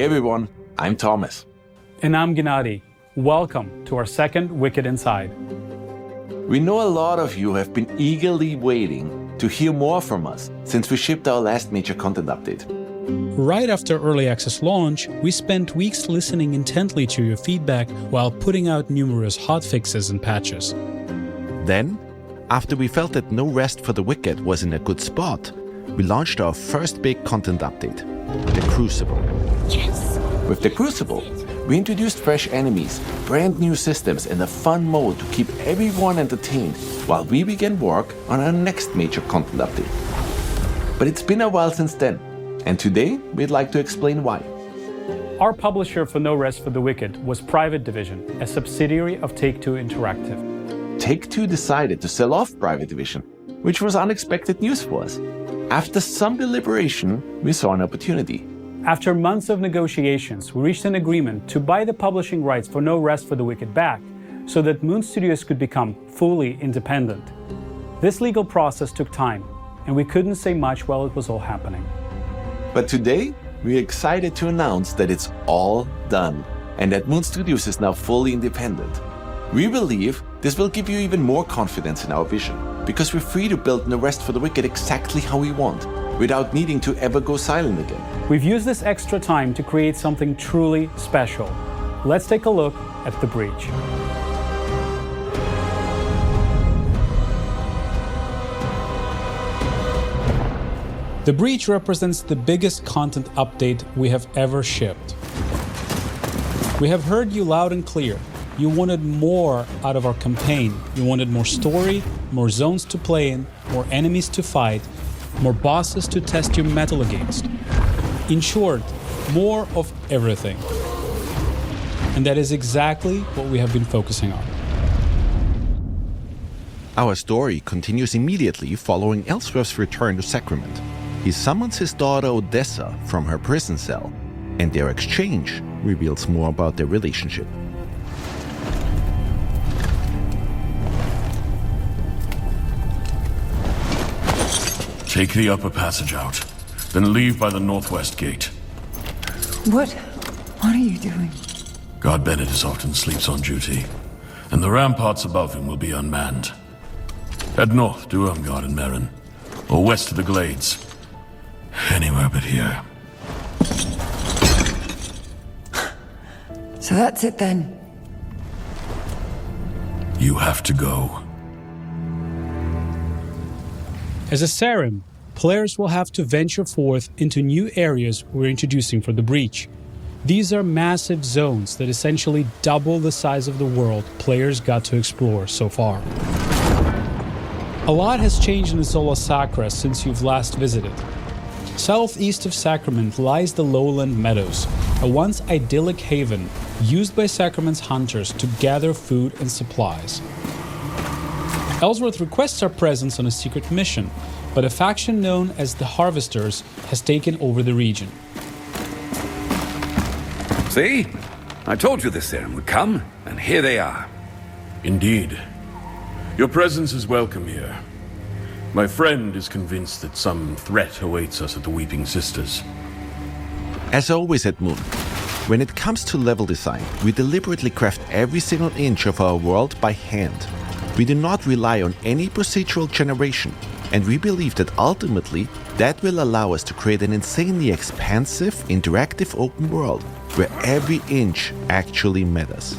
Hey everyone, I'm Thomas. And I'm Gennady. Welcome to our second Wicked Inside. We know a lot of you have been eagerly waiting to hear more from us since we shipped our last major content update. Right after early access launch, we spent weeks listening intently to your feedback while putting out numerous hotfixes and patches. Then, after we felt that No Rest for the Wicked was in a good spot, we launched our first big content update, the Crucible. Yes! With the Crucible, we introduced fresh enemies, brand new systems, and a fun mode to keep everyone entertained while we began work on our next major content update. But it's been a while since then, and today we'd like to explain why. Our publisher for No Rest for the Wicked was Private Division, a subsidiary of Take-Two Interactive. Take-Two decided to sell off Private Division, which was unexpected news for us. After some deliberation, we saw an opportunity. After months of negotiations, we reached an agreement to buy the publishing rights for No Rest for the Wicked back, so that Moon Studios could become fully independent. This legal process took time, and we couldn't say much while it was all happening. But today, we're excited to announce that it's all done, and that Moon Studios is now fully independent. We believe this will give you even more confidence in our vision, because we're free to build No Rest for the Wicked exactly how we want, without needing to ever go silent again. We've used this extra time to create something truly special. Let's take a look at the breach. The breach represents the biggest content update we have ever shipped. We have heard you loud and clear. You wanted more out of our campaign. You wanted more story, more zones to play in, more enemies to fight, more bosses to test your mettle against. In short, more of everything. And that is exactly what we have been focusing on. Our story continues immediately following Ellsworth's return to Sacrament. He summons his daughter Odessa from her prison cell, and their exchange reveals more about their relationship. Take the upper passage out, then leave by the northwest gate. What are you doing? God Bennett is often sleeps on duty, and the ramparts above him will be unmanned. Head north to Irmgard and Merrin, or west to the Glades. Anywhere but here. So that's it then. You have to go. As a Sarim, players will have to venture forth into new areas we're introducing for the breach. These are massive zones that essentially double the size of the world players got to explore so far. A lot has changed in the Zola Sacra since you've last visited. Southeast of Sacrament lies the Lowland Meadows, a once idyllic haven used by Sacrament's hunters to gather food and supplies. Ellsworth requests our presence on a secret mission, but a faction known as the Harvesters has taken over the region. See? I told you this Sarim would come, and here they are. Indeed. Your presence is welcome here. My friend is convinced that some threat awaits us at the Weeping Sisters. As always at Moon, when it comes to level design, we deliberately craft every single inch of our world by hand. We do not rely on any procedural generation, and we believe that ultimately that will allow us to create an insanely expansive, interactive open world where every inch actually matters.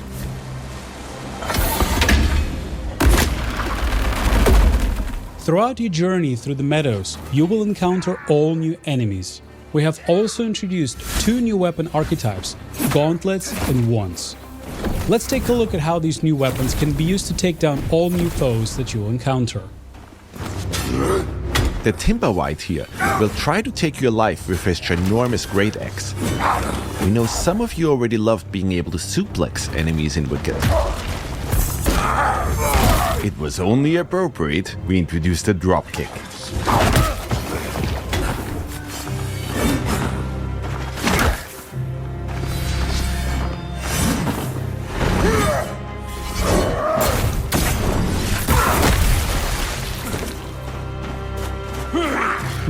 Throughout your journey through the meadows, you will encounter all new enemies. We have also introduced 2 new weapon archetypes, gauntlets and wands. Let's take a look at how these new weapons can be used to take down all new foes that you'll encounter. The Timberwhite here will try to take your life with his ginormous great axe. We know some of you already loved being able to suplex enemies in Wicked. It was only appropriate we introduced a dropkick.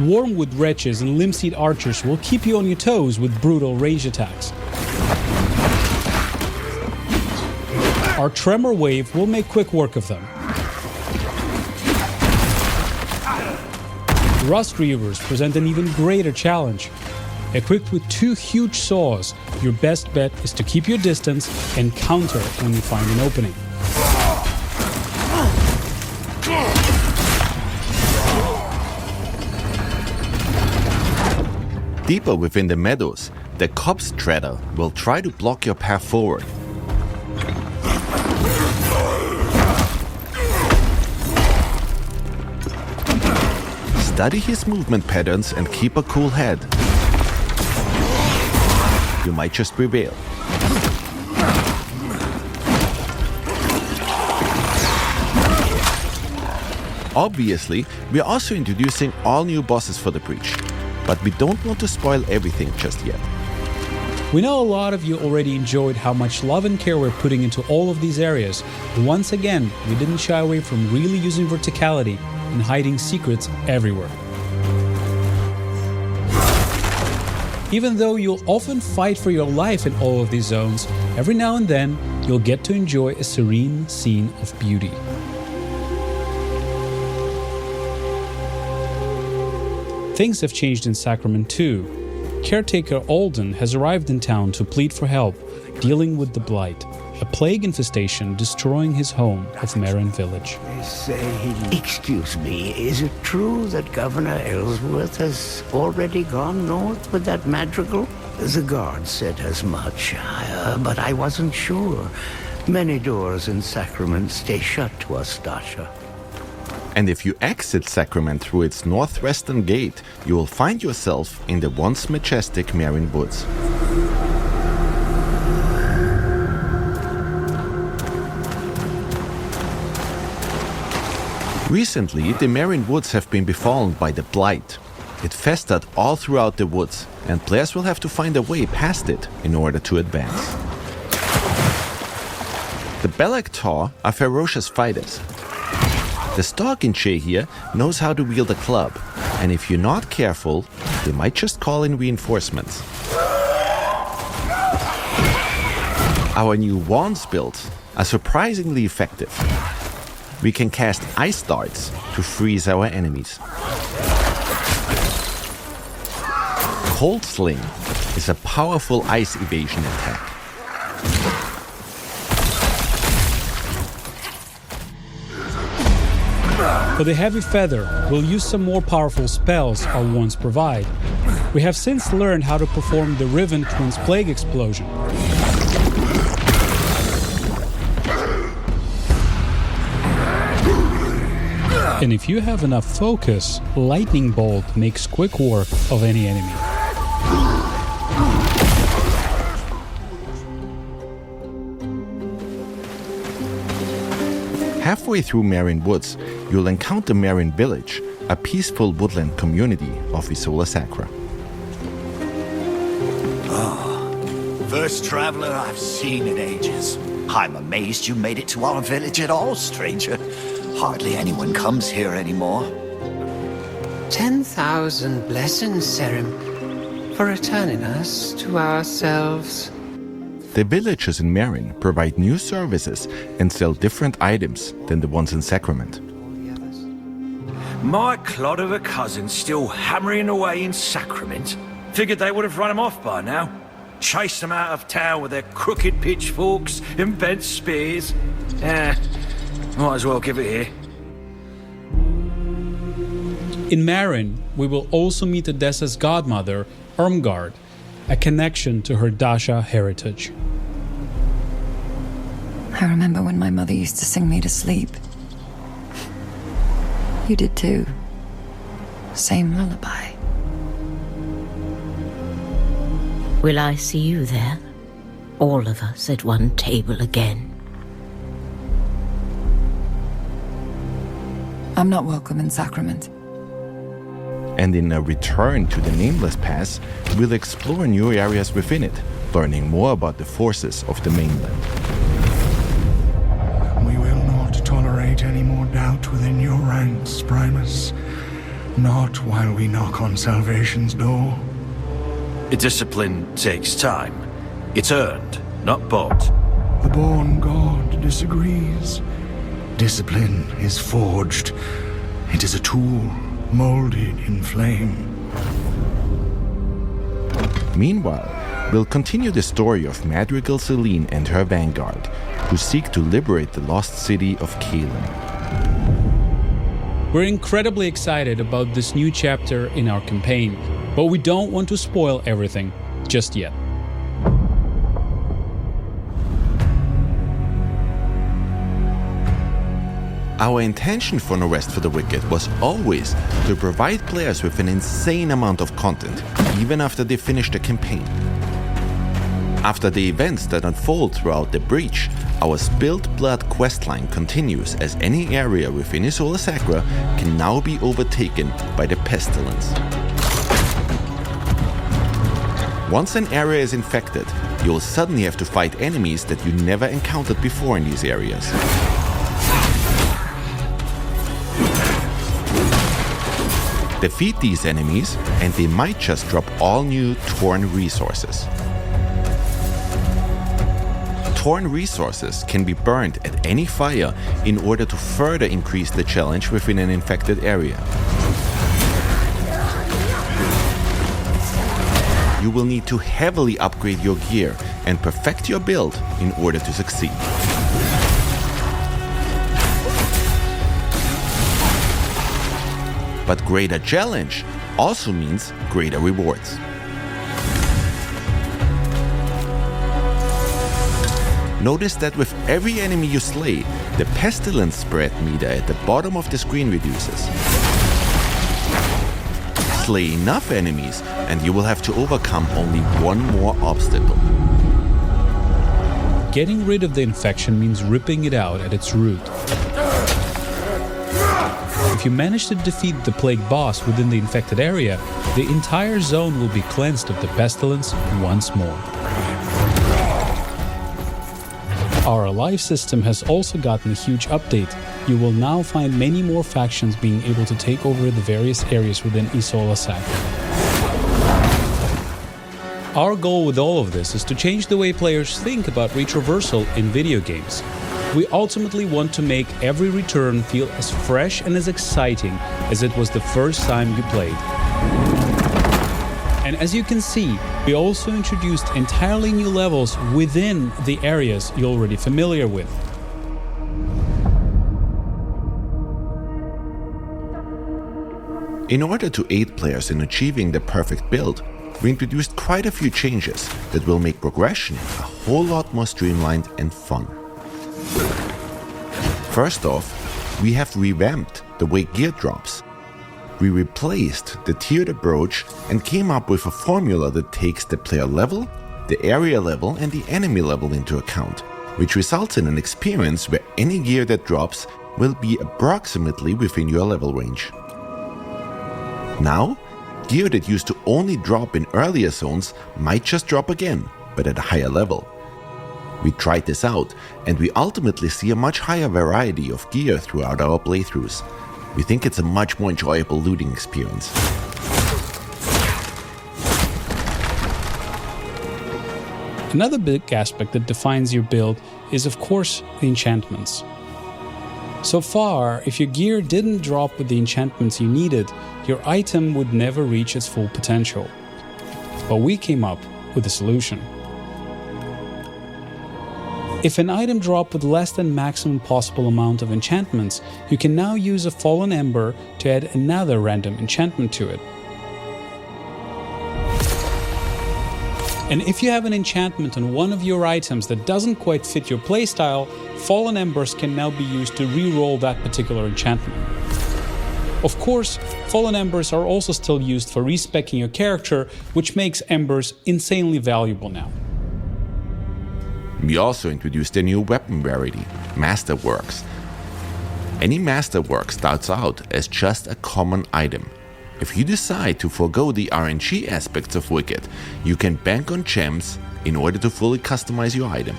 Wormwood wretches and limp-seed archers will keep you on your toes with brutal range attacks. Our Tremor Wave will make quick work of them. Rust Reavers present an even greater challenge. Equipped with 2 huge saws, your best bet is to keep your distance and counter when you find an opening. Deeper within the meadows, the Copse Treader will try to block your path forward. Study his movement patterns and keep a cool head. You might just prevail. Obviously, we are also introducing all new bosses for the Breach, but we don't want to spoil everything just yet. We know a lot of you already enjoyed how much love and care we're putting into all of these areas. Once again, we didn't shy away from really using verticality and hiding secrets everywhere. Even though you'll often fight for your life in all of these zones, every now and then you'll get to enjoy a serene scene of beauty. Things have changed in Sacrament too. Caretaker Alden has arrived in town to plead for help, dealing with the Blight, a plague infestation destroying his home of Marin Village. Excuse me, is it true that Governor Ellsworth has already gone north with that madrigal? The guard said as much, but I wasn't sure. Many doors in Sacrament stay shut to us, Dasha. And if you exit Sacrament through its northwestern gate, you will find yourself in the once majestic Marin Woods. Recently, the Marin Woods have been befallen by the Blight. It festered all throughout the woods, and players will have to find a way past it in order to advance. The Belactor are ferocious fighters. The Stalkinche here knows how to wield a club, and if you're not careful, they might just call in reinforcements. Our new wands build are surprisingly effective. We can cast ice darts to freeze our enemies. Cold Sling is a powerful ice evasion attack. For the Heavy Feather, we'll use some more powerful spells our wands provide. We have since learned how to perform the Riven Twins Plague Explosion. And if you have enough focus, Lightning Bolt makes quick work of any enemy. Halfway through Marin Woods, you'll encounter Marin Village, a peaceful woodland community of Isola Sacra. First traveler I've seen in ages. I'm amazed you made it to our village at all, stranger. Hardly anyone comes here anymore. 10,000 blessings, Serim, for returning us to ourselves. The villagers in Marin provide new services and sell different items than the ones in Sacrament. My clod of a cousin's still hammering away in Sacrament. Figured they would have run him off by now. Chased them out of town with their crooked pitchforks and bent spears. Might as well give it here. In Marin, we will also meet Odessa's godmother, Irmgard, a connection to her Dasha heritage. I remember when my mother used to sing me to sleep. You did too. Same lullaby. Will I see you there? All of us at one table again? I'm not welcome in Sacrament. And in a return to the Nameless Pass, we'll explore new areas within it, learning more about the forces of the mainland. We will not tolerate any more doubt within your ranks, Primus. Not while we knock on salvation's door. Discipline takes time. It's earned, not bought. The born god disagrees. Discipline is forged. It is a tool, molded in flame. Meanwhile, we'll continue the story of Madrigal Celine and her vanguard, who seek to liberate the lost city of Kalen. We're incredibly excited about this new chapter in our campaign, but we don't want to spoil everything just yet. Our intention for No Rest for the Wicked was always to provide players with an insane amount of content, even after they finish the campaign. After the events that unfold throughout the breach, our Spilled Blood questline continues as any area within Isola Sacra can now be overtaken by the pestilence. Once an area is infected, you'll suddenly have to fight enemies that you never encountered before in these areas. Defeat these enemies, and they might just drop all new Torn resources. Torn resources can be burned at any fire in order to further increase the challenge within an infected area. You will need to heavily upgrade your gear and perfect your build in order to succeed. But greater challenge also means greater rewards. Notice that with every enemy you slay, the pestilence spread meter at the bottom of the screen reduces. Slay enough enemies and you will have to overcome only one more obstacle. Getting rid of the infection means ripping it out at its root. If you manage to defeat the plague boss within the infected area, the entire zone will be cleansed of the pestilence once more. Our life system has also gotten a huge update. You will now find many more factions being able to take over the various areas within Isola Sacra. Our goal with all of this is to change the way players think about retraversal in video games. We ultimately want to make every return feel as fresh and as exciting as it was the first time you played. And as you can see, we also introduced entirely new levels within the areas you're already familiar with. In order to aid players in achieving the perfect build, we introduced quite a few changes that will make progression a whole lot more streamlined and fun. First off, we have revamped the way gear drops. We replaced the tiered approach and came up with a formula that takes the player level, the area level and the enemy level into account, which results in an experience where any gear that drops will be approximately within your level range. Now, gear that used to only drop in earlier zones might just drop again, but at a higher level. We tried this out, and we ultimately see a much higher variety of gear throughout our playthroughs. We think it's a much more enjoyable looting experience. Another big aspect that defines your build is, of course, the enchantments. So far, if your gear didn't drop with the enchantments you needed, your item would never reach its full potential. But we came up with a solution. If an item dropped with less than maximum possible amount of enchantments, you can now use a Fallen Ember to add another random enchantment to it. And if you have an enchantment on one of your items that doesn't quite fit your playstyle, Fallen Embers can now be used to re-roll that particular enchantment. Of course, Fallen Embers are also still used for respeccing your character, which makes Embers insanely valuable now. We also introduced a new weapon rarity, Masterworks. Any Masterwork starts out as just a common item. If you decide to forego the RNG aspects of Wicked, you can bank on gems in order to fully customize your item.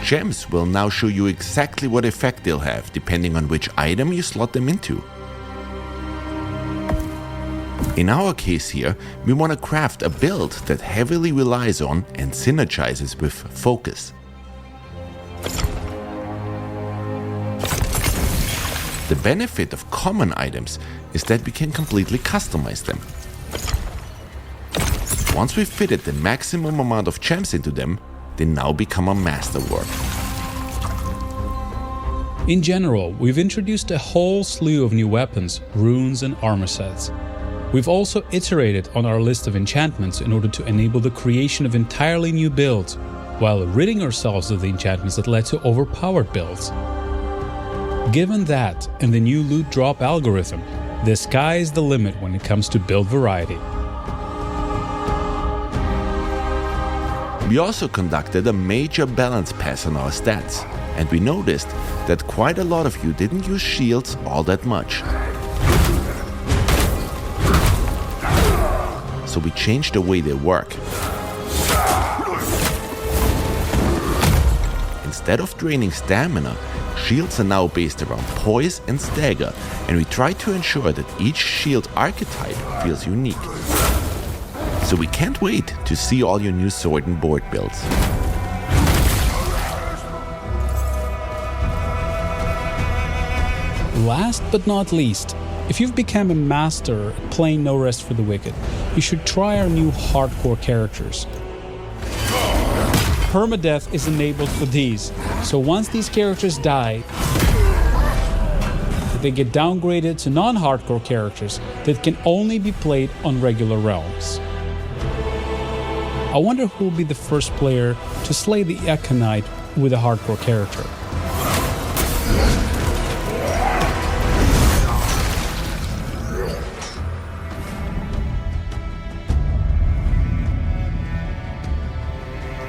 Gems will now show you exactly what effect they'll have depending on which item you slot them into. In our case here, we want to craft a build that heavily relies on and synergizes with focus. The benefit of common items is that we can completely customize them. Once we've fitted the maximum amount of gems into them, they now become a masterwork. In general, we've introduced a whole slew of new weapons, runes and armor sets. We've also iterated on our list of enchantments in order to enable the creation of entirely new builds, while ridding ourselves of the enchantments that led to overpowered builds. Given that and the new loot drop algorithm, the sky is the limit when it comes to build variety. We also conducted a major balance pass on our stats, and we noticed that quite a lot of you didn't use shields all that much. So we changed the way they work. Instead of draining stamina, shields are now based around poise and stagger, and we try to ensure that each shield archetype feels unique. So we can't wait to see all your new sword and board builds. Last but not least, if you've become a master at playing No Rest for the Wicked, you should try our new hardcore characters. Permadeath is enabled for these, so once these characters die, they get downgraded to non-hardcore characters that can only be played on regular realms. I wonder who will be the first player to slay the Econite with a hardcore character.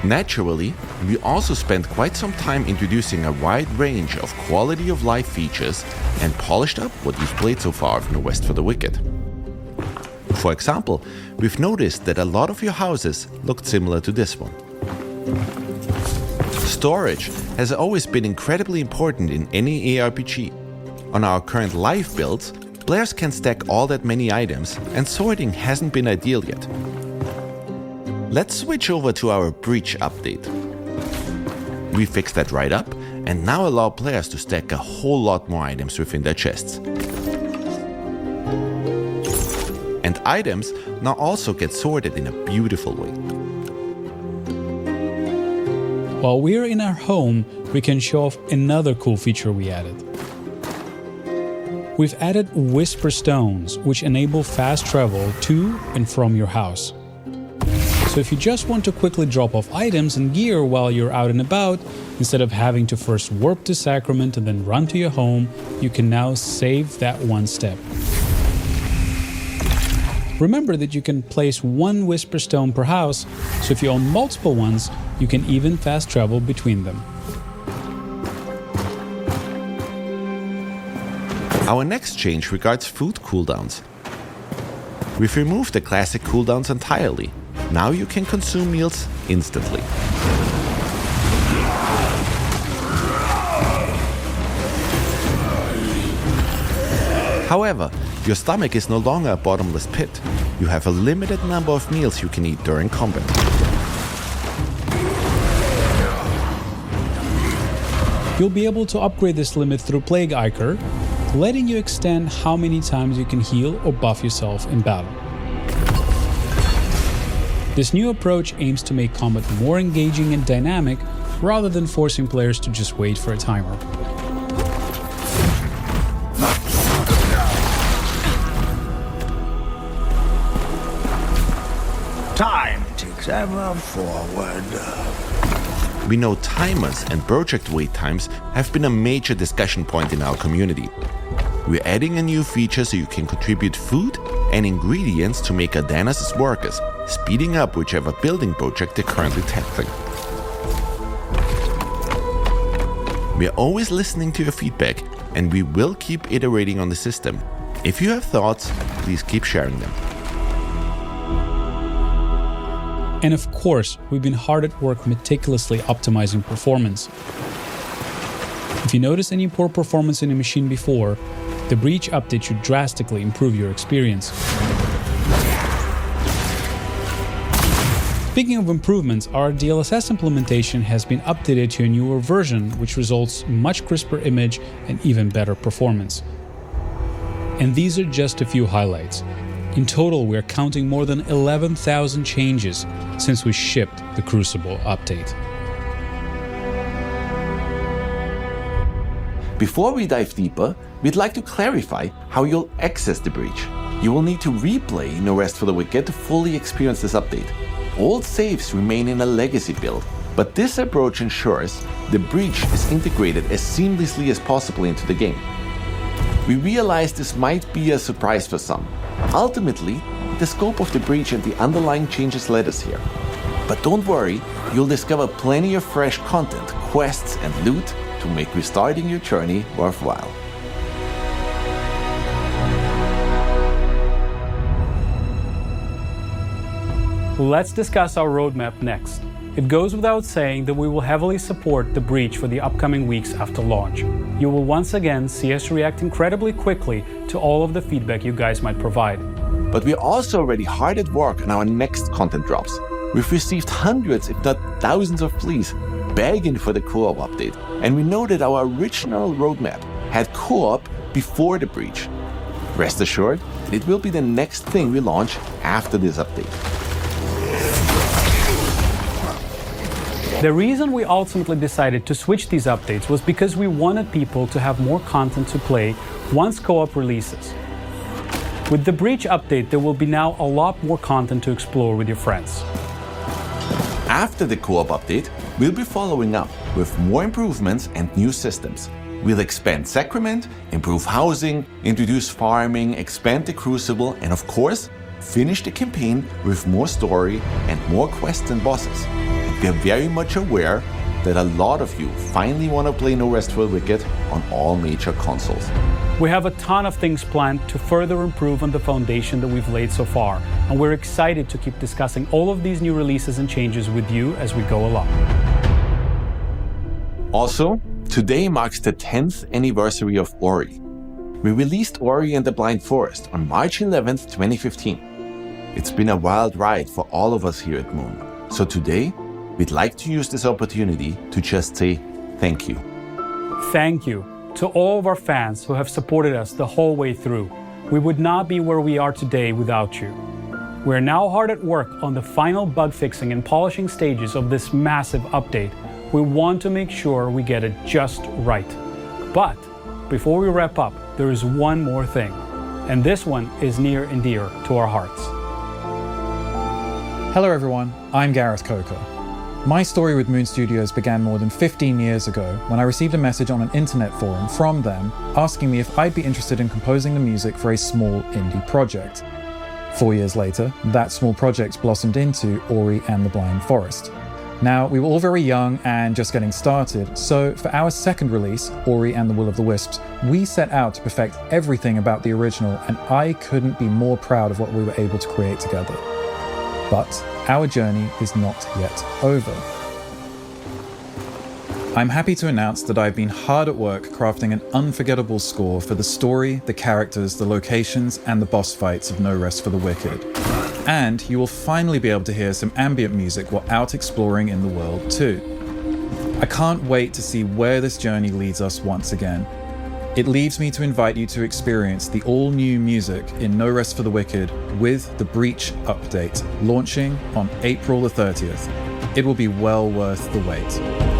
Naturally, we also spent quite some time introducing a wide range of quality of life features and polished up what you've played so far of No Rest for the Wicked. For example, we've noticed that a lot of your houses looked similar to this one. Storage has always been incredibly important in any ARPG. On our current live builds, players can stack all that many items, and sorting hasn't been ideal yet. Let's switch over to our Breach update. We fixed that right up, and now allow players to stack a whole lot more items within their chests. And items now also get sorted in a beautiful way. While we're in our home, we can show off another cool feature we added. We've added Whisper Stones, which enable fast travel to and from your house. So if you just want to quickly drop off items and gear while you're out and about, instead of having to first warp to Sacrament and then run to your home, you can now save that one step. Remember that you can place one Whisper Stone per house, so if you own multiple ones, you can even fast travel between them. Our next change regards food cooldowns. We've removed the classic cooldowns entirely. Now you can consume meals instantly. However, your stomach is no longer a bottomless pit. You have a limited number of meals you can eat during combat. You'll be able to upgrade this limit through Plague Ichor, letting you extend how many times you can heal or buff yourself in battle. This new approach aims to make combat more engaging and dynamic, rather than forcing players to just wait for a timer. Time ticks ever forward. We know timers and project wait times have been a major discussion point in our community. We're adding a new feature so you can contribute food and ingredients to make Adanas' workers, speeding up whichever building project they're currently tackling. We're always listening to your feedback, and we will keep iterating on the system. If you have thoughts, please keep sharing them. And of course, we've been hard at work meticulously optimizing performance. If you notice any poor performance in a machine before, the Breach update should drastically improve your experience. Speaking of improvements, our DLSS implementation has been updated to a newer version, which results in much crisper image and even better performance. And these are just a few highlights. In total, we are counting more than 11,000 changes since we shipped the Crucible update. Before we dive deeper, we'd like to clarify how you'll access the breach. You will need to replay No Rest for the Wicked to fully experience this update. Old saves remain in a legacy build, but this approach ensures the breach is integrated as seamlessly as possible into the game. We realize this might be a surprise for some. Ultimately, the scope of the breach and the underlying changes led us here. But don't worry, you'll discover plenty of fresh content, quests, and loot to make restarting your journey worthwhile. Let's discuss our roadmap next. It goes without saying that we will heavily support the breach for the upcoming weeks after launch. You will once again see us react incredibly quickly to all of the feedback you guys might provide. But we're also already hard at work on our next content drops. We've received hundreds, if not thousands of pleas begging for the co-op update, and we know that our original roadmap had co-op before the breach. Rest assured, it will be the next thing we launch after this update. The reason we ultimately decided to switch these updates was because we wanted people to have more content to play once co-op releases. With the Breach update, there will be now a lot more content to explore with your friends. After the co-op update, we'll be following up with more improvements and new systems. We'll expand Sacrament, improve housing, introduce farming, expand the Crucible, and of course, finish the campaign with more story and more quests and bosses. We are very much aware that a lot of you finally want to play No Rest for the Wicked on all major consoles. We have a ton of things planned to further improve on the foundation that we've laid so far, and we're excited to keep discussing all of these new releases and changes with you as we go along. Also, today marks the 10th anniversary of Ori. We released Ori and the Blind Forest on March 11th, 2015. It's been a wild ride for all of us here at Moon, so today, we'd like to use this opportunity to just say thank you. Thank you to all of our fans who have supported us the whole way through. We would not be where we are today without you. We're now hard at work on the final bug fixing and polishing stages of this massive update. We want to make sure we get it just right. But before we wrap up, there is one more thing, and this one is near and dear to our hearts. Hello everyone, I'm Gareth Coker. My story with Moon Studios began more than 15 years ago when I received a message on an internet forum from them asking me if I'd be interested in composing the music for a small indie project. 4 years later, that small project blossomed into Ori and the Blind Forest. Now, we were all very young and just getting started, so for our second release, Ori and the Will of the Wisps, we set out to perfect everything about the original, and I couldn't be more proud of what we were able to create together. But our journey is not yet over. I'm happy to announce that I've been hard at work crafting an unforgettable score for the story, the characters, the locations, and the boss fights of No Rest for the Wicked. And you will finally be able to hear some ambient music while out exploring in the world too. I can't wait to see where this journey leads us once again. It leaves me to invite you to experience the all-new music in No Rest for the Wicked with the Breach update, launching on April the 30th. It will be well worth the wait.